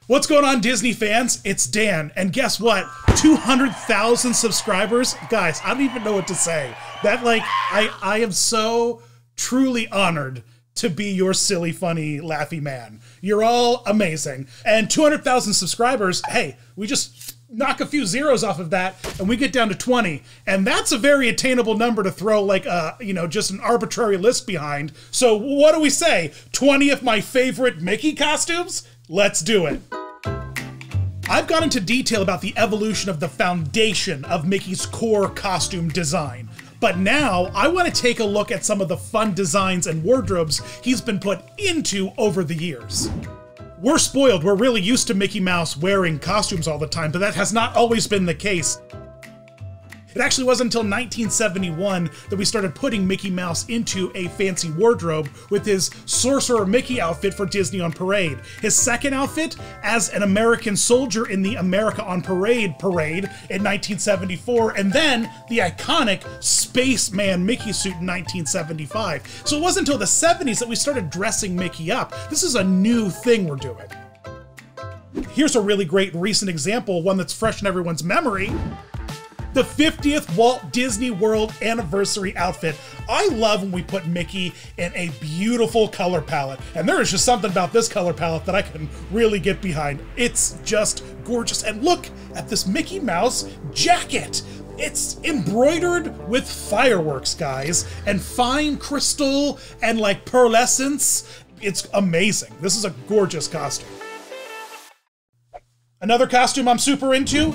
What's going on, Disney fans? It's Dan, and guess what? 200,000 subscribers? Guys, I don't even know what to say. I am so truly honored to be your silly, funny, laughy man. You're all amazing. And 200,000 subscribers, hey, we just knock a few zeros off of that and we get down to 20. And that's a very attainable number to throw like just an arbitrary list behind. So what do we say? 20 of my favorite Mickey costumes? Let's do it. I've gone into detail about the evolution of the foundation of Mickey's core costume design. But now I want to take a look at some of the fun designs and wardrobes he's been put into over the years. We're spoiled. We're really used to Mickey Mouse wearing costumes all the time, but that has not always been the case. It actually wasn't until 1971 that we started putting Mickey Mouse into a fancy wardrobe with his Sorcerer Mickey outfit for Disney on Parade. His second outfit as an American soldier in the America on Parade in 1974, and then the iconic Spaceman Mickey suit in 1975. So it wasn't until the 70s that we started dressing Mickey up. This is a new thing we're doing. Here's a really great recent example, one that's fresh in everyone's memory. The 50th Walt Disney World anniversary outfit. I love when we put Mickey in a beautiful color palette, and there is just something about this color palette that I can really get behind. It's just gorgeous, and look at this Mickey Mouse jacket. It's embroidered with fireworks, guys, and fine crystal and like pearlescence. It's amazing. This is a gorgeous costume. Another costume I'm super into,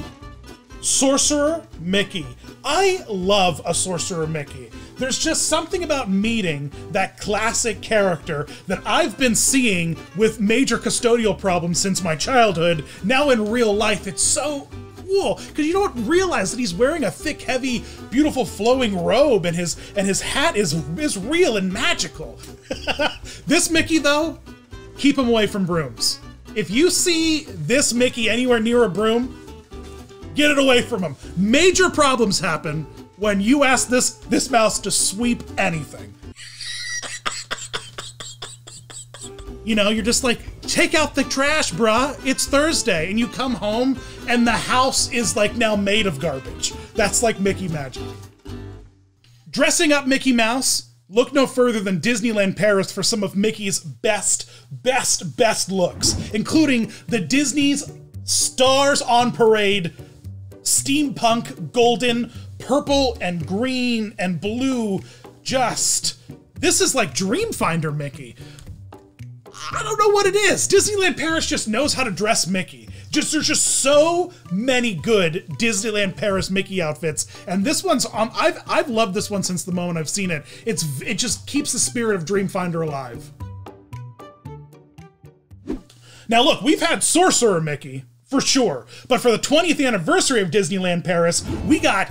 Sorcerer Mickey. I love a Sorcerer Mickey. There's just something about meeting that classic character that I've been seeing with major custodial problems since my childhood. Now in real life, it's so cool because you don't realize that he's wearing a thick, heavy, beautiful flowing robe, and his hat is real and magical. This Mickey though, keep him away from brooms. If you see this Mickey anywhere near a broom, get it away from him. Major problems happen when you ask this mouse to sweep anything. You know, you're just like, take out the trash, bruh. It's Thursday. And you come home and the house is like now made of garbage. That's like Mickey magic. Dressing up Mickey Mouse, look no further than Disneyland Paris for some of Mickey's best looks, including the Disney's Stars on Parade steampunk, golden, purple, and green, and blue. This is like Dreamfinder Mickey. I don't know what it is. Disneyland Paris just knows how to dress Mickey. There's just so many good Disneyland Paris Mickey outfits, and this one's I've loved this one since the moment I've seen it. It just keeps the spirit of Dreamfinder alive. Now look, we've had Sorcerer Mickey, for sure. But for the 20th anniversary of Disneyland Paris, we got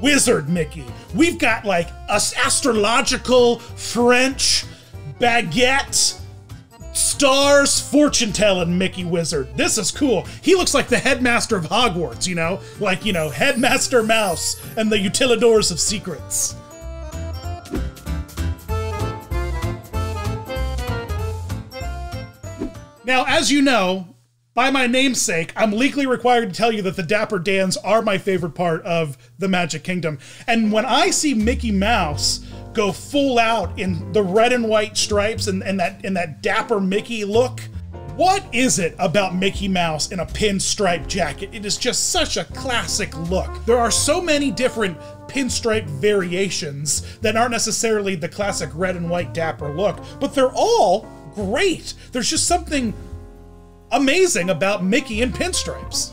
Wizard Mickey. We've got like a astrological French baguette stars fortune-telling Mickey Wizard. This is cool. He looks like the headmaster of Hogwarts, you know? Like, you know, Headmaster Mouse and the Utilidors of Secrets. Now, as you know, by my namesake, I'm legally required to tell you that the Dapper Dans are my favorite part of the Magic Kingdom. And when I see Mickey Mouse go full out in the red and white stripes and that Dapper Mickey look, what is it about Mickey Mouse in a pinstripe jacket? It is just such a classic look. There are so many different pinstripe variations that aren't necessarily the classic red and white Dapper look, but they're all great. There's just something amazing about Mickey in pinstripes.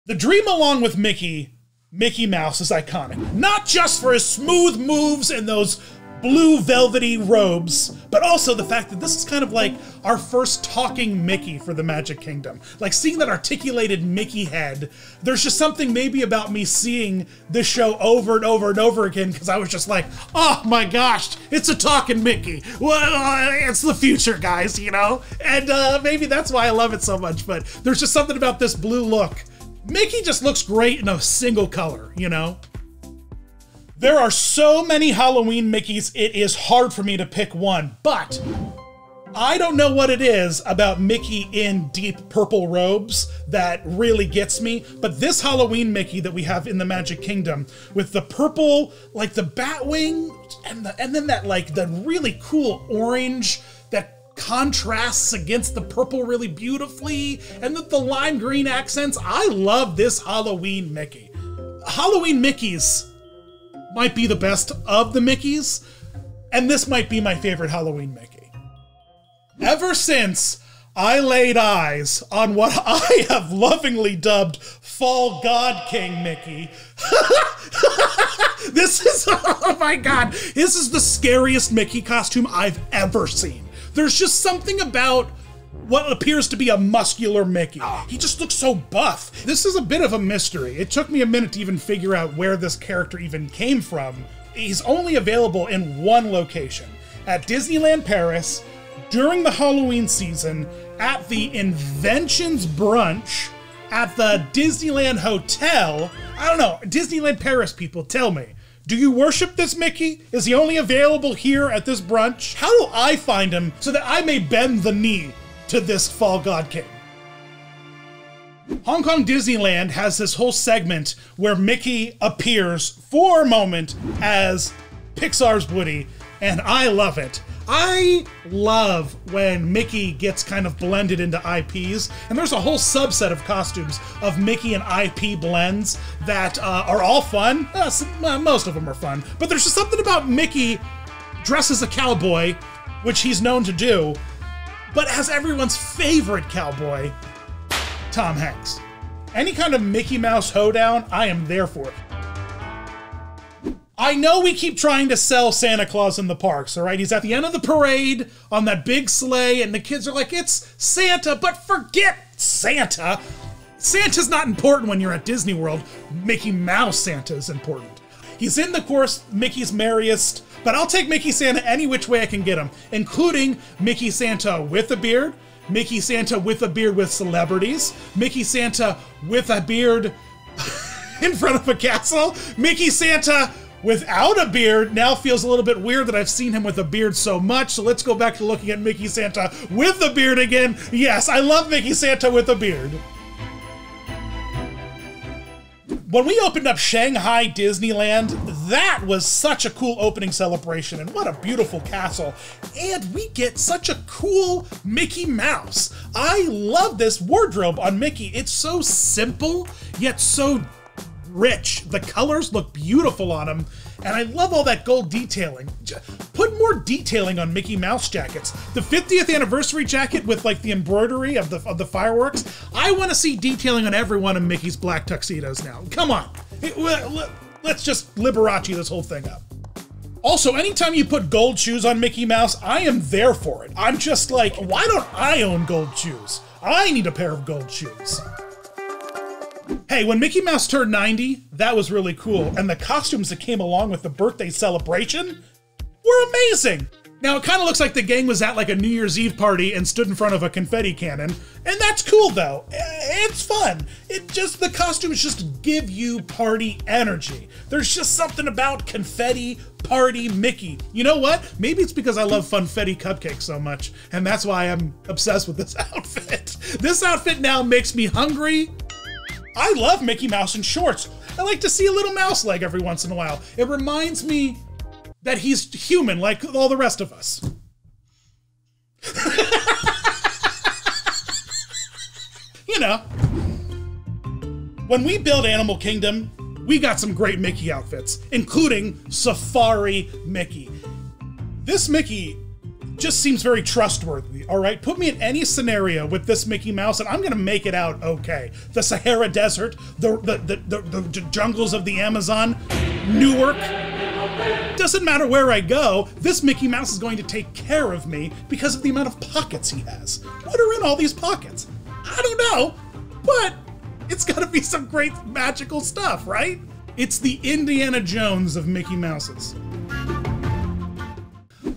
The dream along with Mickey Mouse is iconic. Not just for his smooth moves and those blue velvety robes, but also the fact that this is kind of like our first talking Mickey for the Magic Kingdom. Like seeing that articulated Mickey head, there's just something maybe about me seeing this show over and over and over again because I was just like, oh my gosh, it's a talking Mickey. Well, it's the future, guys, you know? And maybe that's why I love it so much, but there's just something about this blue look. Mickey just looks great in a single color, you know? There are so many Halloween Mickeys, it is hard for me to pick one, but I don't know what it is about Mickey in deep purple robes that really gets me, but this Halloween Mickey that we have in the Magic Kingdom with the purple, like the Batwing, and then that like the really cool orange that contrasts against the purple really beautifully, and the lime green accents. I love this Halloween Mickey. Halloween Mickeys might be the best of the Mickeys, and this might be my favorite Halloween Mickey. Ever since I laid eyes on what I have lovingly dubbed Fall God King Mickey, this is, oh my God, this is the scariest Mickey costume I've ever seen. There's just something about what appears to be a muscular Mickey. He just looks so buff. This is a bit of a mystery. It took me a minute to even figure out where this character even came from. He's only available in one location, at Disneyland Paris, during the Halloween season, at the Inventions Brunch, at the Disneyland Hotel. I don't know, Disneyland Paris people, tell me, do you worship this Mickey? Is he only available here at this brunch? How do I find him so that I may bend the knee to this Fall God King? Hong Kong Disneyland has this whole segment where Mickey appears for a moment as Pixar's Woody, and I love it. I love when Mickey gets kind of blended into IPs, and there's a whole subset of costumes of Mickey and IP blends that are all fun. Most of them are fun, but there's just something about Mickey dressed as a cowboy, which he's known to do, but as everyone's favorite cowboy, Tom Hanks. Any kind of Mickey Mouse hoedown, I am there for it. I know we keep trying to sell Santa Claus in the parks, all right? He's at the end of the parade on that big sleigh, and the kids are like, it's Santa, but forget Santa. Santa's not important when you're at Disney World. Mickey Mouse Santa is important. He's in the course, Mickey's merriest, but I'll take Mickey Santa any which way I can get him, including Mickey Santa with a beard, Mickey Santa with a beard with celebrities, Mickey Santa with a beard in front of a castle, Mickey Santa without a beard. Now feels a little bit weird that I've seen him with a beard so much, so let's go back to looking at Mickey Santa with the beard again. Yes, I love Mickey Santa with a beard. When we opened up Shanghai Disneyland, that was such a cool opening celebration, and what a beautiful castle. And we get such a cool Mickey Mouse. I love this wardrobe on Mickey. It's so simple, yet so rich. The colors look beautiful on him, and I love all that gold detailing. Put more detailing on Mickey Mouse jackets. The 50th anniversary jacket with like the embroidery of the fireworks. I want to see detailing on every one of Mickey's black tuxedos now. Come on, let's just Liberace this whole thing up. Also, anytime you put gold shoes on Mickey Mouse, I am there for it. I'm just like, why don't I own gold shoes? I need a pair of gold shoes. Hey, when Mickey Mouse turned 90, that was really cool, and the costumes that came along with the birthday celebration were amazing. Now, it kind of looks like the gang was at like a New Year's Eve party and stood in front of a confetti cannon, and that's cool though. It's fun. The costumes just give you party energy. There's just something about confetti party Mickey. You know what? Maybe it's because I love Funfetti cupcakes so much, and that's why I'm obsessed with this outfit. This outfit now makes me hungry. I love Mickey Mouse in shorts. I like to see a little mouse leg every once in a while. It reminds me that he's human like all the rest of us. You know, when we build Animal Kingdom, we got some great Mickey outfits, including Safari Mickey. This Mickey just seems very trustworthy, all right? Put me in any scenario with this Mickey Mouse and I'm gonna make it out okay. The Sahara Desert, the jungles of the Amazon, Newark. Doesn't matter where I go, this Mickey Mouse is going to take care of me because of the amount of pockets he has. What are in all these pockets? I don't know, but it's gotta be some great magical stuff, right? It's the Indiana Jones of Mickey Mouses.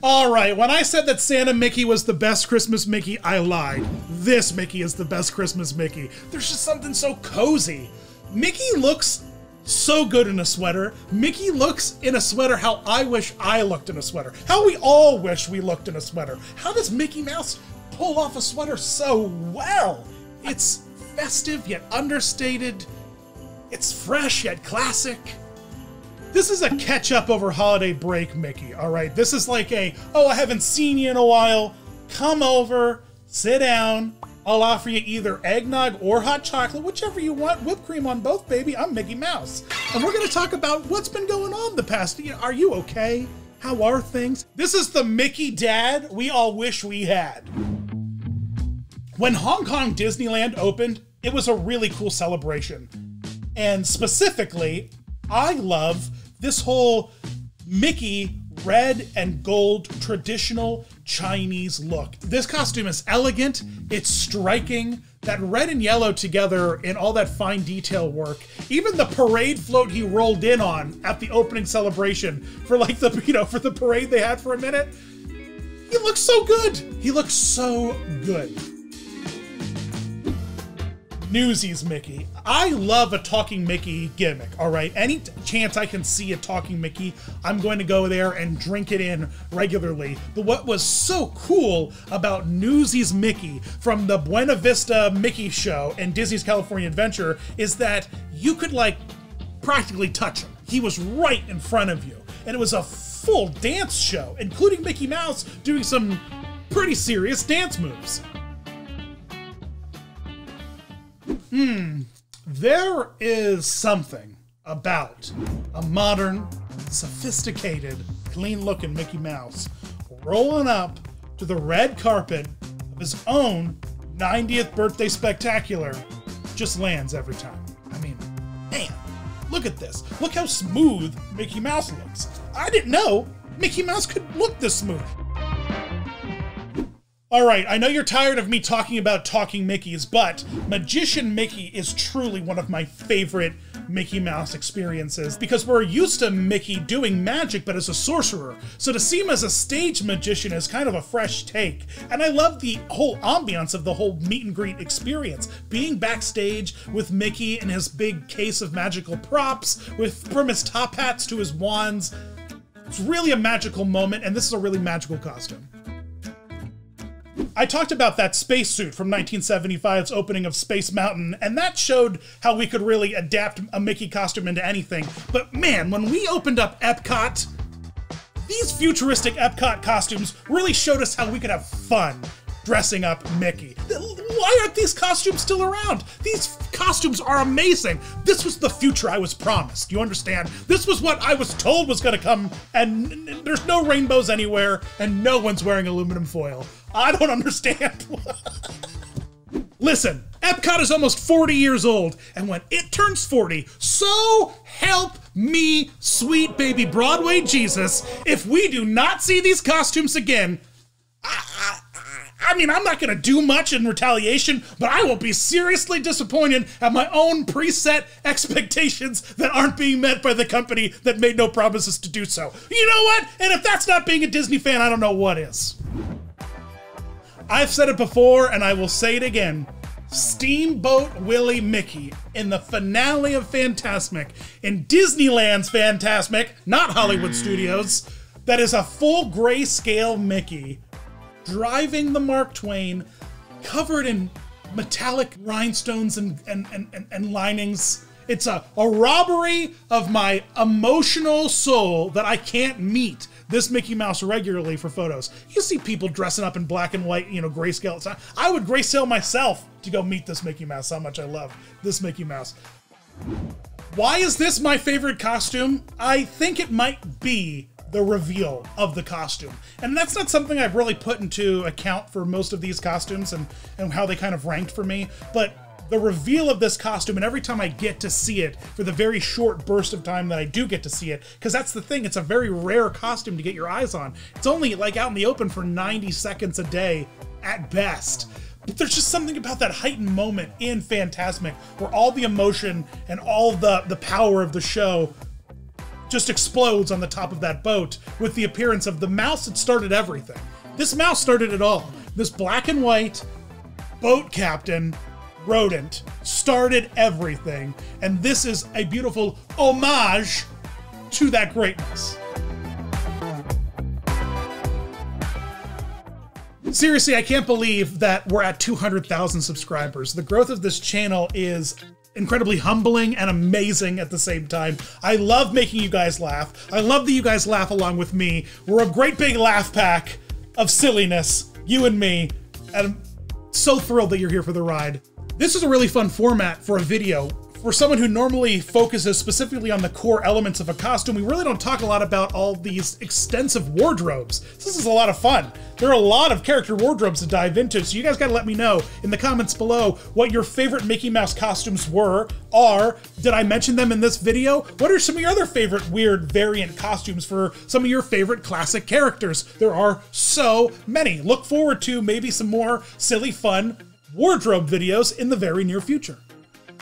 All right, when I said that Santa Mickey was the best Christmas Mickey, I lied. This Mickey is the best Christmas Mickey. There's just something so cozy. Mickey looks so good in a sweater. Mickey looks in a sweater how I wish I looked in a sweater. How we all wish we looked in a sweater. How does Mickey Mouse pull off a sweater so well? It's festive yet understated. It's fresh yet classic. This is a catch up over holiday break Mickey, all right? This is like a, oh, I haven't seen you in a while. Come over, sit down. I'll offer you either eggnog or hot chocolate, whichever you want. Whipped cream on both, baby. I'm Mickey Mouse. And we're gonna talk about what's been going on the past. Are you okay? How are things? This is the Mickey dad we all wish we had. When Hong Kong Disneyland opened, it was a really cool celebration. And specifically, I love this whole Mickey red and gold traditional Chinese look. This costume is elegant, it's striking, that red and yellow together in all that fine detail work. Even the parade float he rolled in on at the opening celebration for like the, for the parade they had for a minute. He looks so good. He looks so good. Newsies Mickey. I love a talking Mickey gimmick, all right? Any chance I can see a talking Mickey, I'm going to go there and drink it in regularly. But what was so cool about Newsies Mickey from the Buena Vista Mickey show and Disney's California Adventure is that you could like practically touch him. He was right in front of you. And it was a full dance show, including Mickey Mouse doing some pretty serious dance moves. There is something about a modern, sophisticated, clean-looking Mickey Mouse rolling up to the red carpet of his own 90th birthday spectacular. Just lands every time. I mean, man, look at this. Look how smooth Mickey Mouse looks. I didn't know Mickey Mouse could look this smooth. All right, I know you're tired of me talking about talking Mickeys, but Magician Mickey is truly one of my favorite Mickey Mouse experiences because we're used to Mickey doing magic, but as a sorcerer. So to see him as a stage magician is kind of a fresh take. And I love the whole ambiance of the whole meet and greet experience. Being backstage with Mickey and his big case of magical props, from his top hats to his wands. It's really a magical moment, and this is a really magical costume. I talked about that spacesuit from 1975's opening of Space Mountain, and that showed how we could really adapt a Mickey costume into anything. But man, when we opened up Epcot, these futuristic Epcot costumes really showed us how we could have fun dressing up Mickey. Why aren't these costumes still around? These costumes are amazing. This was the future I was promised. You understand? This was what I was told was gonna come, and there's no rainbows anywhere, and no one's wearing aluminum foil. I don't understand. Listen, Epcot is almost 40 years old, and when it turns 40, so help me, sweet baby Broadway Jesus, if we do not see these costumes again, I mean, I'm not gonna do much in retaliation, but I will be seriously disappointed at my own preset expectations that aren't being met by the company that made no promises to do so. You know what? And if that's not being a Disney fan, I don't know what is. I've said it before, and I will say it again. Steamboat Willie Mickey in the finale of Fantasmic, in Disneyland's Fantasmic, not Hollywood Studios, that is a full grayscale Mickey driving the Mark Twain, covered in metallic rhinestones and linings. It's a robbery of my emotional soul that I can't meet this Mickey Mouse regularly for photos. You see people dressing up in black and white, grayscale. I would grayscale myself to go meet this Mickey Mouse, how much I love this Mickey Mouse. Why is this my favorite costume? I think it might be the reveal of the costume. And that's not something I've really put into account for most of these costumes and how they kind of ranked for me, but the reveal of this costume, and every time I get to see it for the very short burst of time that I do get to see it, because that's the thing, it's a very rare costume to get your eyes on. It's only like out in the open for 90 seconds a day at best. But there's just something about that heightened moment in Fantasmic where all the emotion and all the power of the show just explodes on the top of that boat with the appearance of the mouse that started everything. This mouse started it all. This black and white boat captain rodent started everything, and this is a beautiful homage to that greatness. Seriously, I can't believe that we're at 200,000 subscribers. The growth of this channel is incredibly humbling and amazing at the same time. I love making you guys laugh. I love that you guys laugh along with me. We're a great big laugh pack of silliness, you and me, and I'm so thrilled that you're here for the ride. This is a really fun format for a video. For someone who normally focuses specifically on the core elements of a costume, we really don't talk a lot about all these extensive wardrobes. This is a lot of fun. There are a lot of character wardrobes to dive into, so you guys gotta let me know in the comments below what your favorite Mickey Mouse costumes are. Did I mention them in this video? What are some of your other favorite weird variant costumes for some of your favorite classic characters? There are so many. Look forward to maybe some more silly, fun wardrobe videos in the very near future.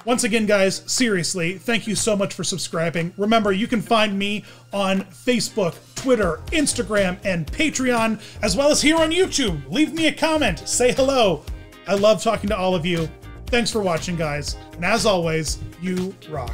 Once again, guys, seriously, thank you so much for subscribing. Remember, you can find me on Facebook, Twitter, Instagram, and Patreon, as well as here on YouTube. Leave me a comment, say hello. I love talking to all of you. Thanks for watching, guys. And as always, you rock.